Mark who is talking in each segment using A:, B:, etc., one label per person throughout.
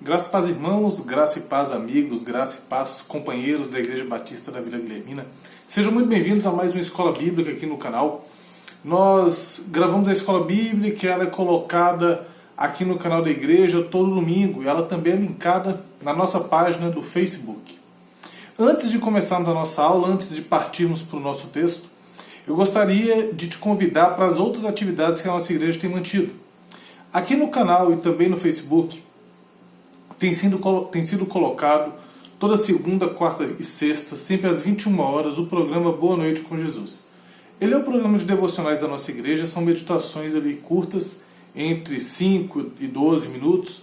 A: Graça e paz, irmãos, graça e paz, amigos, graça e paz, companheiros da Igreja Batista da Vila Guilhermina. Sejam muito bem-vindos a mais uma Escola Bíblica aqui no canal. Nós gravamos a Escola Bíblica, ela é colocada aqui no canal da Igreja todo domingo e ela também é linkada na nossa página do Facebook. Antes de começarmos a nossa aula, antes de partirmos para o nosso texto, eu gostaria de te convidar para as outras atividades que a nossa igreja tem mantido. Aqui no canal e também no Facebook, tem sido colocado toda segunda, quarta e sexta, sempre às 21 horas, o programa Boa Noite com Jesus. Ele é o programa de devocionais da nossa igreja, são meditações ali curtas, entre 5 e 12 minutos,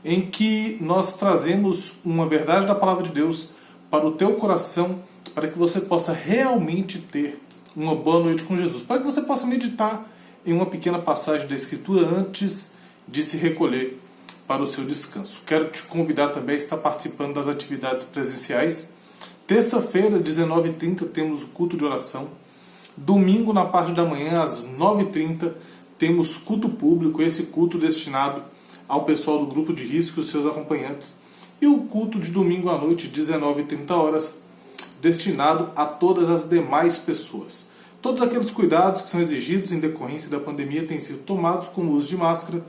A: em que nós trazemos uma verdade da palavra de Deus para o teu coração, para que você possa realmente ter uma boa noite com Jesus, para que você possa meditar em uma pequena passagem da Escritura antes de se recolher para o seu descanso. Quero te convidar também a estar participando das atividades presenciais. Terça-feira, 19h30, temos o culto de oração. Domingo, na parte da manhã, às 9h30, temos culto público, esse culto destinado ao pessoal do grupo de risco e os seus acompanhantes. E o culto de domingo à noite, 19h30, destinado a todas as demais pessoas. Todos aqueles cuidados que são exigidos em decorrência da pandemia têm sido tomados, como o uso de máscara.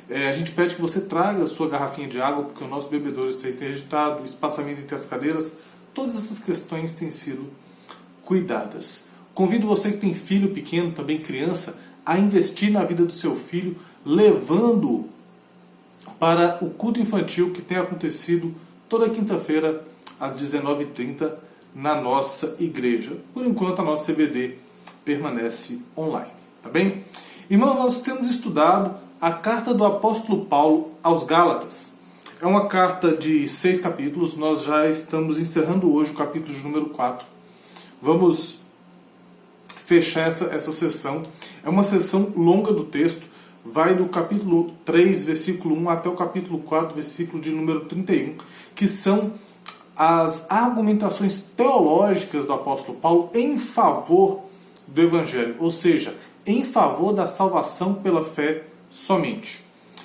A: A gente pede que você traga a sua garrafinha de água, porque o nosso bebedouro está interditado, o espaçamento entre as cadeiras, todas essas questões têm sido cuidadas. Convido você que tem filho pequeno, também criança, a investir na vida do seu filho, levando-o para o culto infantil que tem acontecido toda quinta-feira às 19h30 na nossa igreja. Por enquanto a nossa CBD permanece online, tá bem? Irmãos, nós temos estudado a carta do apóstolo Paulo aos Gálatas. É uma carta de 6 capítulos, nós já estamos encerrando hoje o capítulo de número 4. Vamos fechar essa sessão. É uma sessão longa do texto, vai do capítulo 3, versículo 1 até o capítulo 4, versículo de número 31, que são as argumentações teológicas do apóstolo Paulo em favor do Evangelho, ou seja, em favor da salvação pela fé somente.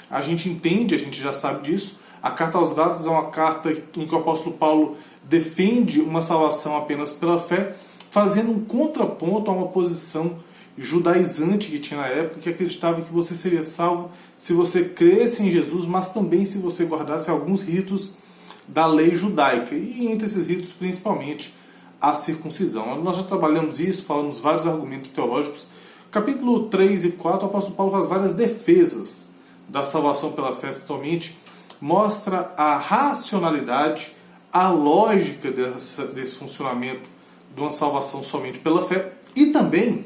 A: A gente entende, a gente já sabe disso, a carta aos Gálatas é uma carta em que o apóstolo Paulo defende uma salvação apenas pela fé, fazendo um contraponto a uma posição judaizante que tinha na época, que acreditava que você seria salvo se você cresce em Jesus, mas também se você guardasse alguns ritos da lei judaica, e entre esses ritos principalmente a circuncisão. Nós já trabalhamos isso, falamos vários argumentos teológicos. Capítulo 3 e 4, o apóstolo Paulo faz várias defesas da salvação pela fé somente, mostra a racionalidade, a lógica desse funcionamento de uma salvação somente pela fé, e também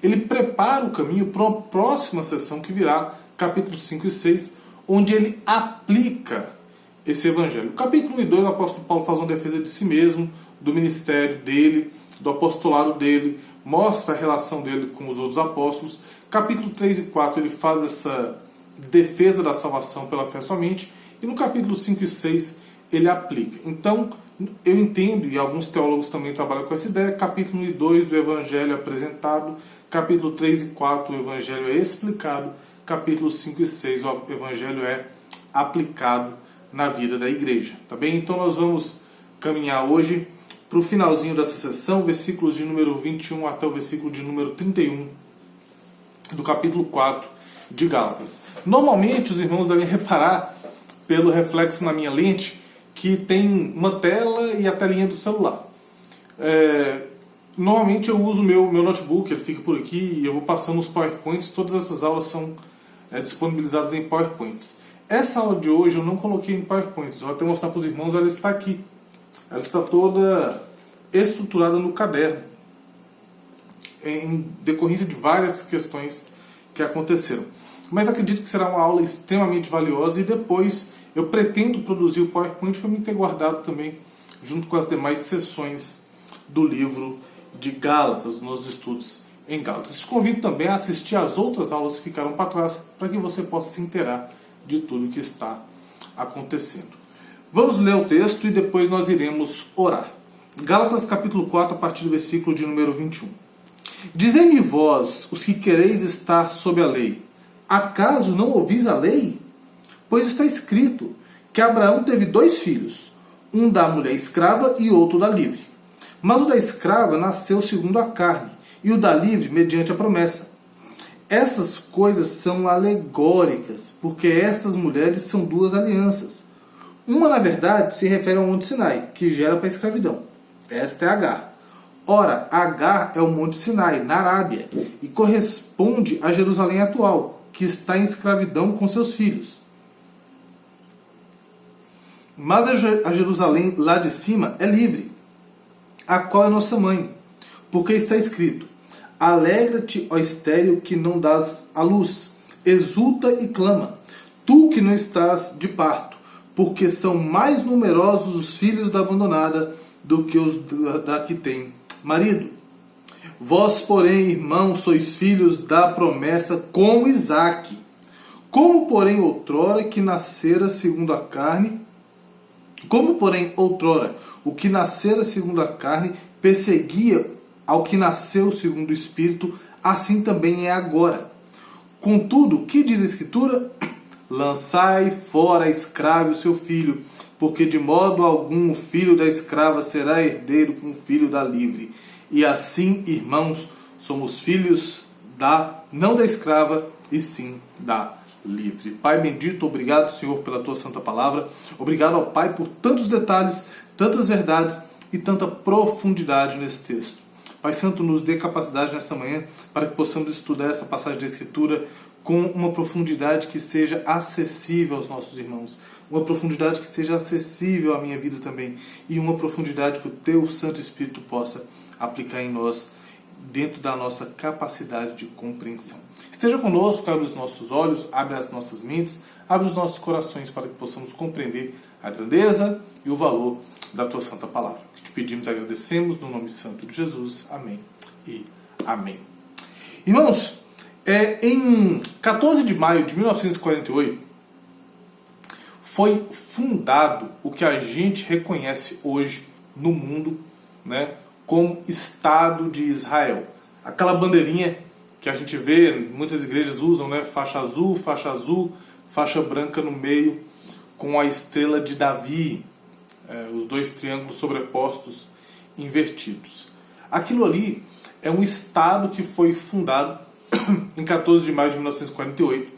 A: ele prepara o caminho para uma próxima sessão que virá, capítulos 5 e 6, onde ele aplica esse evangelho. No capítulo 1 e 2, o apóstolo Paulo faz uma defesa de si mesmo, do ministério dele, do apostolado dele, mostra a relação dele com os outros apóstolos. Capítulo 3 e 4 ele faz essa defesa da salvação pela fé somente, e no capítulo 5 e 6 ele aplica. Então, eu entendo, e alguns teólogos também trabalham com essa ideia, capítulo 1 e 2 o evangelho é apresentado, capítulo 3 e 4 o evangelho é explicado, capítulo 5 e 6 o evangelho é aplicado na vida da igreja, tá bem? Então nós vamos caminhar hoje para o finalzinho dessa sessão, versículos de número 21 até o versículo de número 31 do capítulo 4 de Gálatas. Normalmente os irmãos devem reparar, pelo reflexo na minha lente, que tem uma tela e a telinha do celular. Normalmente eu uso meu notebook, ele fica por aqui, e eu vou passando os PowerPoints, todas essas aulas são disponibilizadas em PowerPoints. Essa aula de hoje eu não coloquei em PowerPoints, eu vou até mostrar para os irmãos, ela está aqui. Ela está toda estruturada no caderno, em decorrência de várias questões que aconteceram. Mas acredito que será uma aula extremamente valiosa, e depois eu pretendo produzir o PowerPoint para me ter guardado também, junto com as demais sessões do livro de Gálatas, nos estudos em Gálatas. Te convido também a assistir às outras aulas que ficaram para trás, para que você possa se inteirar de tudo o que está acontecendo. Vamos ler o texto e depois nós iremos orar. Gálatas capítulo 4, a partir do versículo de número 21. Dizei-me vós, os que quereis estar sob a lei, acaso não ouvis a lei? Pois está escrito que Abraão teve 2 filhos, um da mulher escrava e outro da livre. Mas o da escrava nasceu segundo a carne, e o da livre mediante a promessa. Essas coisas são alegóricas, porque estas mulheres são 2 alianças. Uma, na verdade, se refere ao Monte Sinai, que gera para a escravidão. Esta é Agar. Ora, Agar é o Monte Sinai, na Arábia, e corresponde a Jerusalém atual, que está em escravidão com seus filhos. Mas a Jerusalém lá de cima é livre, a qual é nossa mãe, porque está escrito: alegra-te, ó estéril, que não dás à luz, exulta e clama, tu que não estás de parto, porque são mais numerosos os filhos da abandonada do que os da que tem marido. Vós, porém, irmãos, sois filhos da promessa como Isaque. Como, porém, outrora que nascera segundo a carne, o que nascera segundo a carne perseguia ao que nasceu segundo o Espírito, assim também é agora. Contudo, o que diz a Escritura? Lançai fora a escrava e o seu filho, porque de modo algum o filho da escrava será herdeiro com o filho da livre. E assim, irmãos, somos filhos não da escrava, e sim da livre. Pai bendito, obrigado, Senhor, pela tua santa palavra. Obrigado ao Pai por tantos detalhes, tantas verdades e tanta profundidade nesse texto. Pai Santo, nos dê capacidade nessa manhã para que possamos estudar essa passagem da Escritura com uma profundidade que seja acessível aos nossos irmãos, uma profundidade que seja acessível à minha vida também, e uma profundidade que o Teu Santo Espírito possa aplicar em nós, dentro da nossa capacidade de compreensão. Esteja conosco, abre os nossos olhos, abre as nossas mentes, abre os nossos corações para que possamos compreender a grandeza e o valor da Tua Santa Palavra. Que te pedimos e agradecemos no nome santo de Jesus. Amém e amém. Irmãos, em 14 de maio de 1948, foi fundado o que a gente reconhece hoje no mundo, né, como Estado de Israel. Aquela bandeirinha que a gente vê, muitas igrejas usam, né, faixa azul, faixa branca no meio, com a estrela de Davi, os 2 triângulos sobrepostos, invertidos. Aquilo ali é um Estado que foi fundado em 14 de maio de 1948,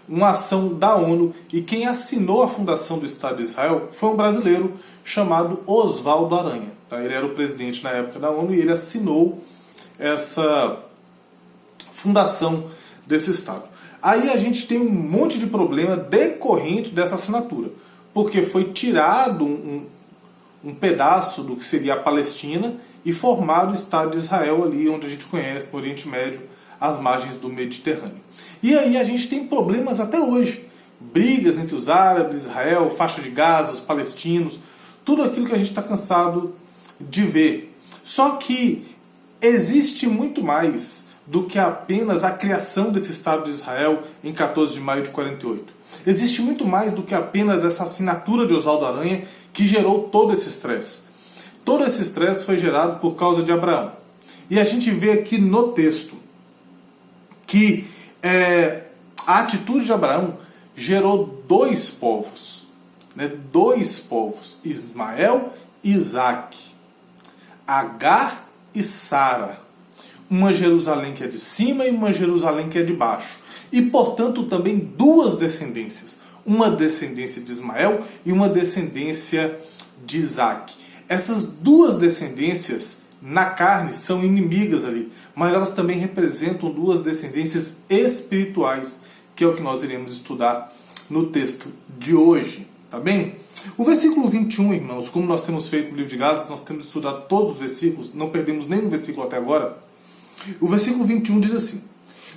A: uma ação da ONU, e quem assinou a fundação do Estado de Israel foi um brasileiro chamado Oswaldo Aranha. Tá? Ele era o presidente na época da ONU e ele assinou essa fundação desse Estado. Aí a gente tem um monte de problema decorrente dessa assinatura, porque foi tirado um pedaço do que seria a Palestina e formado o Estado de Israel ali onde a gente conhece, no Oriente Médio, às margens do Mediterrâneo. E aí a gente tem problemas até hoje. Brigas entre os árabes, Israel, faixa de Gaza, os palestinos, tudo aquilo que a gente está cansado de ver. Só que existe muito mais do que apenas a criação desse Estado de Israel em 14 de maio de 48. Existe muito mais do que apenas essa assinatura de Oswaldo Aranha que gerou todo esse estresse. Todo esse estresse foi gerado por causa de Abraão. E a gente vê aqui no texto que a atitude de Abraão gerou 2 povos. Né? 2 povos, Ismael e Isaque, Agar e Sara. Uma Jerusalém que é de cima e uma Jerusalém que é de baixo. E, portanto, também 2 descendências. Uma descendência de Ismael e uma descendência de Isaque. Essas 2 descendências, na carne, são inimigas ali. Mas elas também representam 2 descendências espirituais, que é o que nós iremos estudar no texto de hoje. Tá bem? O versículo 21, irmãos, como nós temos feito no livro de Gálatas, nós temos estudado todos os versículos, não perdemos nenhum versículo até agora. O versículo 21 diz assim: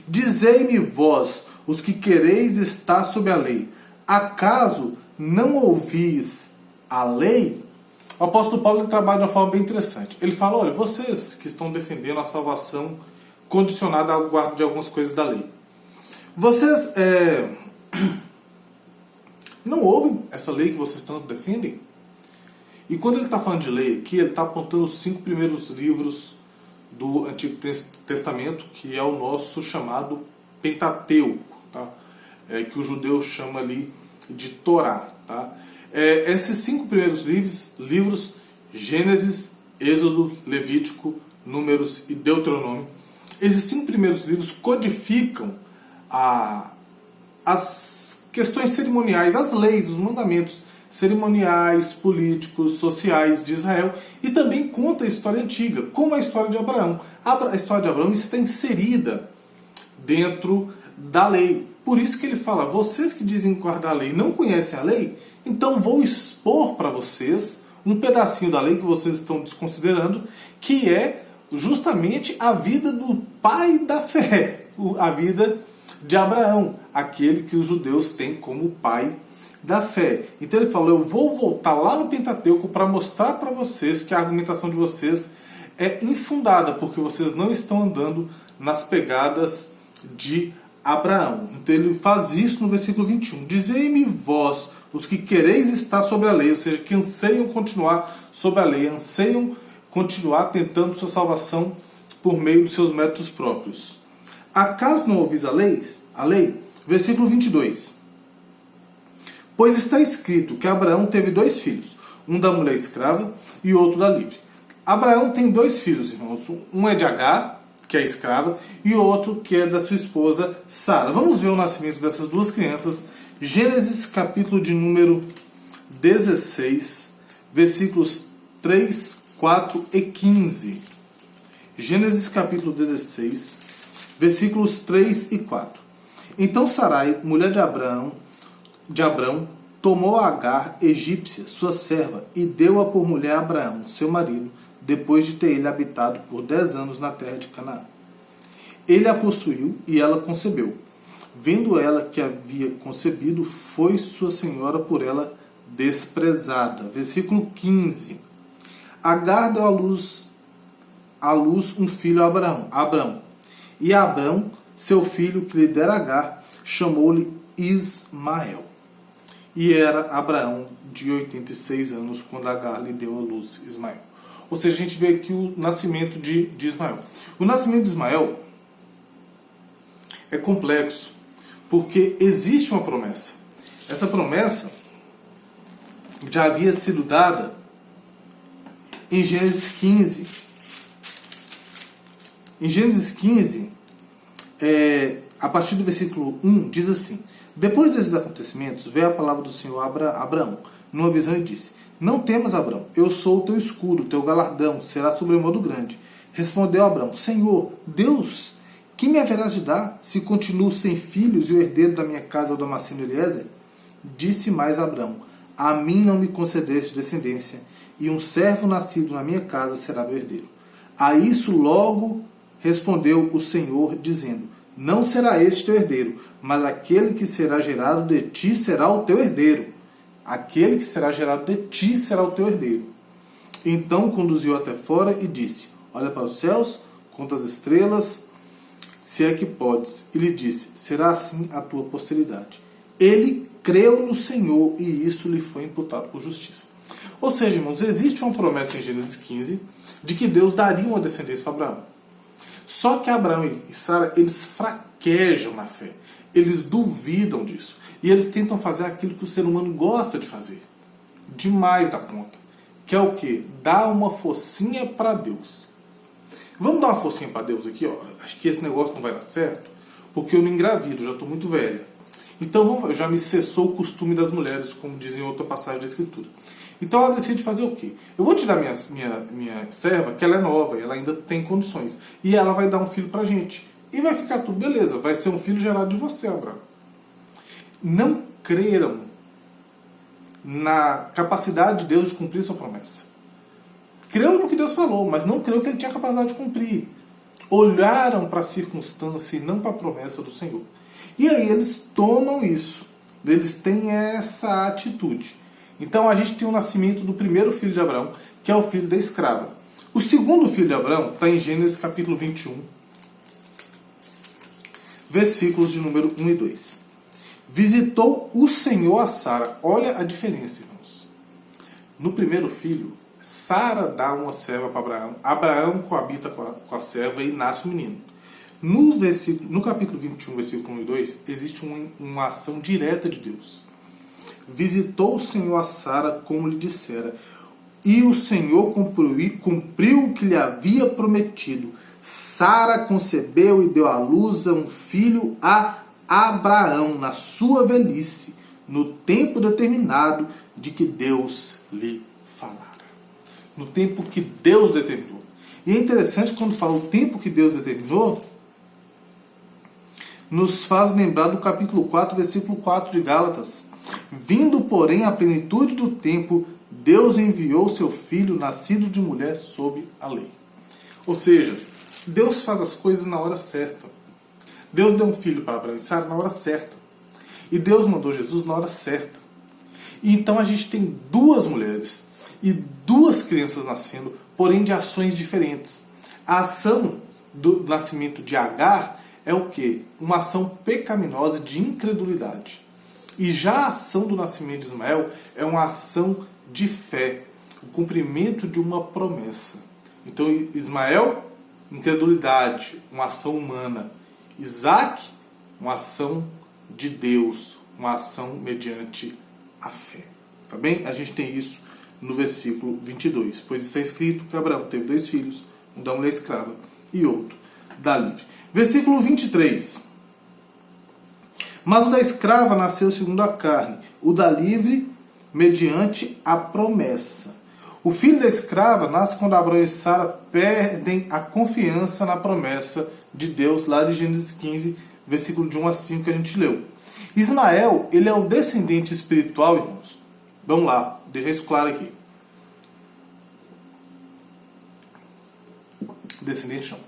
A: Dizei-me vós, os que quereis estar sob a lei, acaso não ouvis a lei? O apóstolo Paulo ele trabalha de uma forma bem interessante. Ele fala, olha, vocês que estão defendendo a salvação condicionada ao guarda de algumas coisas da lei, vocês não ouvem essa lei que vocês tanto defendem? E quando ele está falando de lei aqui, ele está apontando os 5 primeiros livros do Antigo Testamento, que é o nosso chamado Pentateuco, tá? Que o judeu chama ali de Torá. Tá? Esses 5 primeiros livros, Gênesis, Êxodo, Levítico, Números e Deuteronômio, esses 5 primeiros livros codificam as questões cerimoniais, as leis, os mandamentos cerimoniais, políticos, sociais de Israel, e também conta a história antiga, como a história de Abraão. A história de Abraão está inserida dentro da lei. Por isso que ele fala, vocês que dizem guardar a lei não conhecem a lei, então vou expor para vocês um pedacinho da lei que vocês estão desconsiderando, que é justamente a vida do pai da fé, a vida de Abraão, aquele que os judeus têm como pai da fé. Então ele falou, eu vou voltar lá no Pentateuco para mostrar para vocês que a argumentação de vocês é infundada, porque vocês não estão andando nas pegadas de Abraão. Então ele faz isso no versículo 21. Dizei-me vós, os que quereis estar sobre a lei, ou seja, que anseiam continuar sobre a lei, anseiam continuar tentando sua salvação por meio dos seus métodos próprios. Acaso não ouvis a lei? Versículo 22. Pois está escrito que Abraão teve 2 filhos, um da mulher escrava e outro da livre. Abraão tem 2 filhos, irmãos. Um é de Agar, que é escrava, e outro que é da sua esposa Sara. Vamos ver o nascimento dessas 2 crianças. Gênesis, capítulo de número 16, versículos 3, 4 e 15. Gênesis, capítulo 16, versículos 3 e 4. Então Sarai, mulher de Abrão, tomou a Agar, egípcia, sua serva, e deu-a por mulher a Abraão, seu marido, depois de ter ele habitado por 10 anos na terra de Canaã. Ele a possuiu e ela concebeu. Vendo ela que havia concebido, foi sua senhora por ela desprezada. Versículo 15. Agar deu à luz um filho a Abrão. E Abrão, seu filho que lhe dera Agar, chamou-lhe Ismael. E era Abraão de 86 anos quando Agar lhe deu à luz Ismael. Ou seja, a gente vê aqui o nascimento de Ismael. O nascimento de Ismael é complexo, porque existe uma promessa. Essa promessa já havia sido dada em Gênesis 15. Em Gênesis 15, a partir do versículo 1, diz assim: depois desses acontecimentos, veio a palavra do Senhor a Abraão, numa visão, e disse: não temas, Abraão, eu sou o teu escudo, teu galardão será sobremodo grande. Respondeu Abraão: Senhor, Deus, que me haverás de dar, se continuo sem filhos e o herdeiro da minha casa é o Damasceno Eliezer? Disse mais Abraão: a mim não me concedeste descendência, e um servo nascido na minha casa será meu herdeiro. A isso logo respondeu o Senhor, dizendo: não será este teu herdeiro, mas aquele que será gerado de ti será o teu herdeiro. Aquele que será gerado de ti será o teu herdeiro. Então conduziu até fora e disse: olha para os céus, conta as estrelas, se é que podes. E lhe disse: será assim a tua posteridade. Ele creu no Senhor e isso lhe foi imputado por justiça. Ou seja, irmãos, existe uma promessa em Gênesis 15 de que Deus daria uma descendência para Abraão. Só que Abraão e Sara, eles fraquejam na fé. Eles duvidam disso. E eles tentam fazer aquilo que o ser humano gosta de fazer. Demais da conta. Que é o quê? Dar uma focinha para Deus. Vamos dar uma focinha para Deus aqui, ó. Acho que esse negócio não vai dar certo, porque eu não engravido, já estou muito velha. Então já me cessou o costume das mulheres, como diz em outra passagem da Escritura. Então ela decide fazer o quê? Eu vou tirar minha serva, que ela é nova, ela ainda tem condições. E ela vai dar um filho pra gente. E vai ficar tudo beleza, vai ser um filho gerado de você, Abraão. Não creram na capacidade de Deus de cumprir sua promessa. Creu no que Deus falou, mas não creu que ele tinha capacidade de cumprir. Olharam para a circunstância e não para a promessa do Senhor. E aí eles tomam isso. Eles têm essa atitude. Então a gente tem o nascimento do primeiro filho de Abraão, que é o filho da escrava. O segundo filho de Abraão está em Gênesis capítulo 21, versículos de número 1 e 2. Visitou o Senhor a Sara. Olha a diferença, irmãos. No primeiro filho, Sara dá uma serva para Abraão. Abraão coabita com a serva e nasce um menino. No capítulo 21, versículo 1 e 2, existe uma ação direta de Deus. visitou o Senhor a Sara como lhe dissera, e o Senhor cumpriu o que lhe havia prometido. Sara concebeu e deu à luz um filho a Abraão na sua velhice, no tempo determinado de que Deus lhe falara. No tempo que Deus determinou. E é interessante quando fala o tempo que Deus determinou, nos faz lembrar do capítulo 4, versículo 4 de Gálatas. Vindo, porém, à plenitude do tempo, Deus enviou seu filho, nascido de mulher, sob a lei. Ou seja, Deus faz as coisas na hora certa. Deus deu um filho para Abraão e Sara na hora certa. E Deus mandou Jesus na hora certa. E então a gente tem duas mulheres e duas crianças nascendo, porém de ações diferentes. A ação do nascimento de Agar é o quê? Uma ação pecaminosa de incredulidade. E já a ação do nascimento de Ismael é uma ação de fé, o cumprimento de uma promessa. Então Ismael, incredulidade, uma ação humana. Isaac, uma ação de Deus, uma ação mediante a fé. Tá bem? A gente tem isso no versículo 22. Pois isso é escrito que Abraão teve 2 filhos, um da mulher escrava e outro da livre. Versículo 23. Mas o da escrava nasceu segundo a carne, o da livre mediante a promessa. O filho da escrava nasce quando Abraão e Sara perdem a confiança na promessa de Deus, lá de Gênesis 15, versículo de 1 a 5 que a gente leu. Ismael, ele é o descendente espiritual, irmãos. Vamos lá, deixa isso claro aqui. Descendente não.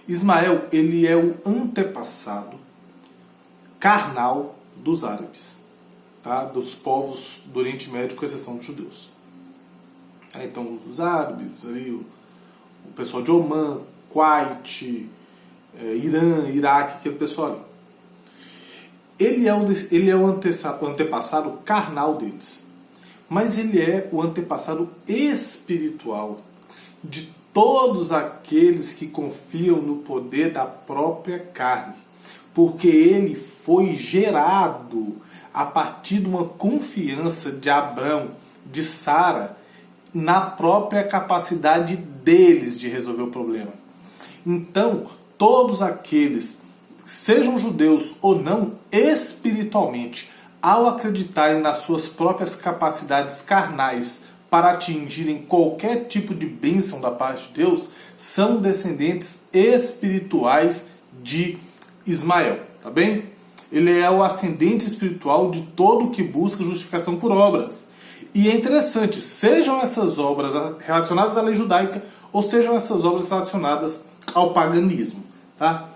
A: Ismael, ele é o antepassado carnal dos árabes, tá? Dos povos do Oriente Médio, com exceção dos judeus. Então, os árabes, ali, o pessoal de Omã, Kuwait, Irã, Iraque, aquele pessoal ali. Ele é o antepassado carnal deles. Mas ele é o antepassado espiritual de todos aqueles que confiam no poder da própria carne. Porque ele foi gerado a partir de uma confiança de Abraão, de Sara, na própria capacidade deles de resolver o problema. Então, todos aqueles, sejam judeus ou não, espiritualmente, ao acreditarem nas suas próprias capacidades carnais para atingirem qualquer tipo de bênção da parte de Deus, são descendentes espirituais de Ismael, tá bem? Ele é o ascendente espiritual de todo que busca justificação por obras. E é interessante, sejam essas obras relacionadas à lei judaica ou sejam essas obras relacionadas ao paganismo, tá?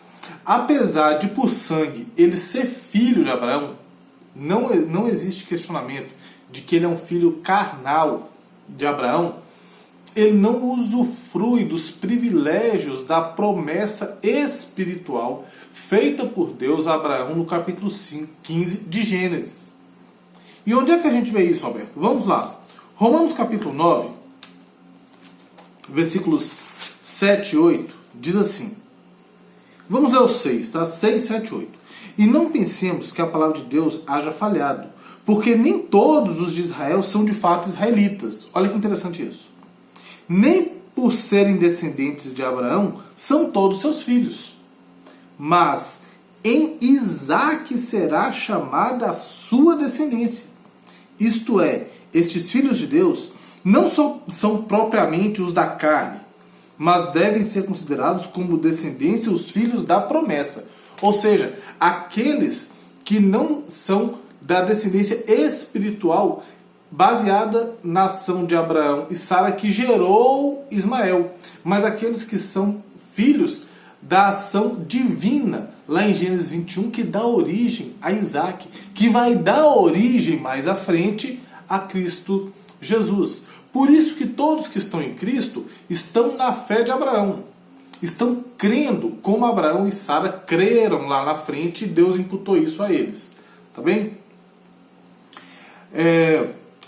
A: Apesar de por sangue ele ser filho de Abraão, não existe questionamento de que ele é um filho carnal de Abraão. Ele não usufrui dos privilégios da promessa espiritual feita por Deus a Abraão no capítulo 15 de Gênesis. E onde é que a gente vê isso, Alberto? Vamos lá. Romanos capítulo 9, versículos 7 e 8, diz assim. Vamos ler os 6, tá? 6, 7 e 8. E não pensemos que a palavra de Deus haja falhado, porque nem todos os de Israel são de fato israelitas. Olha que interessante isso. Nem por serem descendentes de Abraão são todos seus filhos. Mas em Isaque será chamada a sua descendência. Isto é, estes filhos de Deus não são propriamente os da carne, mas devem ser considerados como descendência os filhos da promessa. Ou seja, aqueles que não são da descendência espiritual baseada na ação de Abraão e Sara que gerou Ismael, mas aqueles que são filhos da ação divina, lá em Gênesis 21, que dá origem a Isaac, que vai dar origem mais à frente a Cristo Jesus. Por isso que todos que estão em Cristo estão na fé de Abraão, estão crendo como Abraão e Sara creram lá na frente e Deus imputou isso a eles. Tá bem?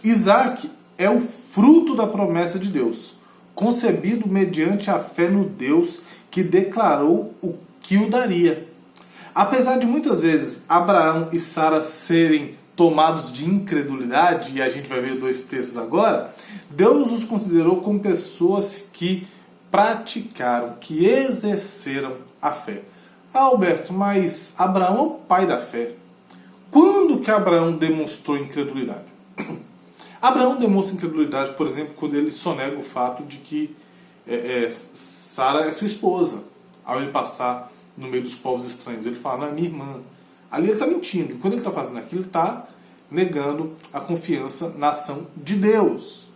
A: Isaac é o fruto da promessa de Deus, concebido mediante a fé no Deus que declarou o que o daria. Apesar de muitas vezes Abraão e Sara serem tomados de incredulidade, e a gente vai ver 2 textos agora, Deus os considerou como pessoas que praticaram, que exerceram a fé. Alberto, mas Abraão é o pai da fé. Quando que Abraão demonstrou incredulidade? Abraão demonstra incredulidade, por exemplo, quando ele sonega o fato de que Sara é sua esposa, ao ele passar no meio dos povos estranhos. Ele fala, não, é minha irmã. Ali ele está mentindo. E quando ele está fazendo aquilo, ele está negando a confiança na ação de Deus.